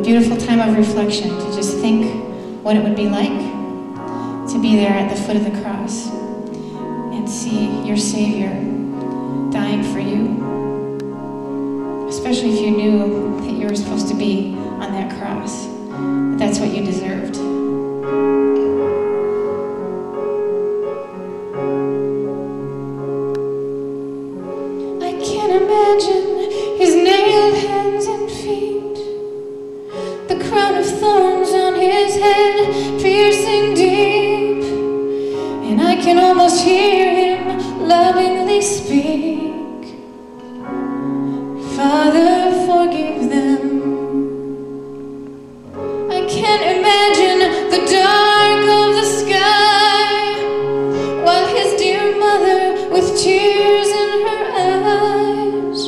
a beautiful time of reflection to just think what it would be like to be there at the foot of the cross and see your Savior dying for you, especially if you knew that you were supposed to be on that cross, that that's what you deserved. I can't imagine his nailed hands and feet, the crown of thorns on his head piercing deep, and I can almost hear him lovingly speak, Father, forgive them. I can't imagine the dark of the sky while his dear mother with tears in her eyes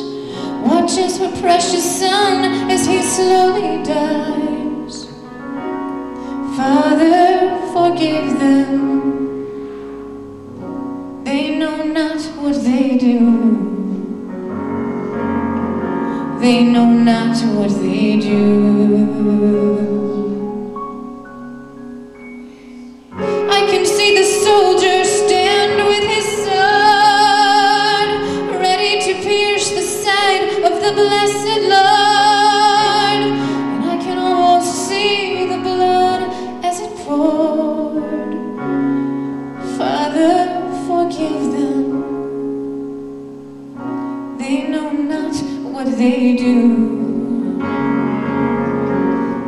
watches her precious son as he slowly dies. Father, forgive them. They know not what they do. They know not what they do. I can see the soldier stand with his sword, ready to pierce the side of the blessed Lord, and I can almost see the blood as it poured. Father, forgive them. They know not what they do.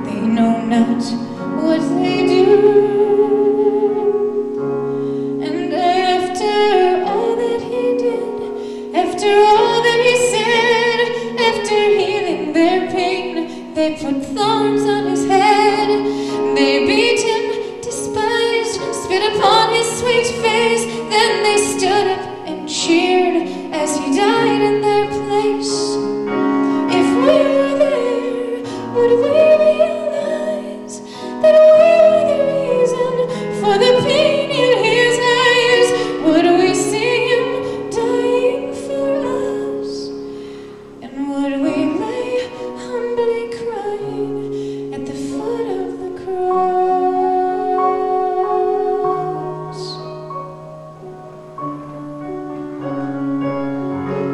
They know not what they do. And after all that he did, after all that he said, after healing their pain, they put thorns on his head. They beat him, despised, spit upon his sweet face. Then they stood up and cheered as he died in their place. If we were there, would we realize that we were the reason for the pain in his eyes? Would we see him dying for us? And would we lay humbly crying at the foot of the cross?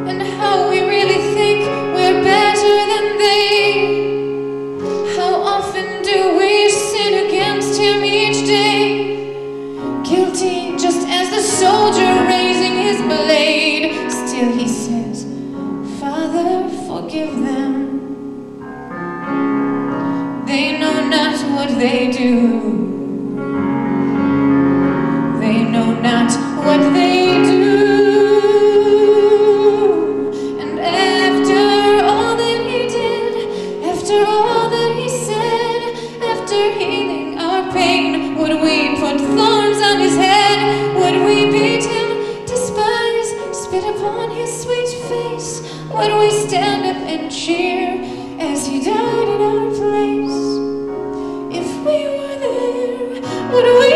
And how we really think we're better than they. How often do we sin against him each day? Guilty just as the soldier raising his blade. Still he says, Father, forgive them. They know not what they do. They know not what they do. And after all that he did, after all that he said, after healing our pain, would we put thorns on his head? Would we beat him, despise, spit upon his sweet face? Would we stand up and cheer as he died in our place? If we were there, would we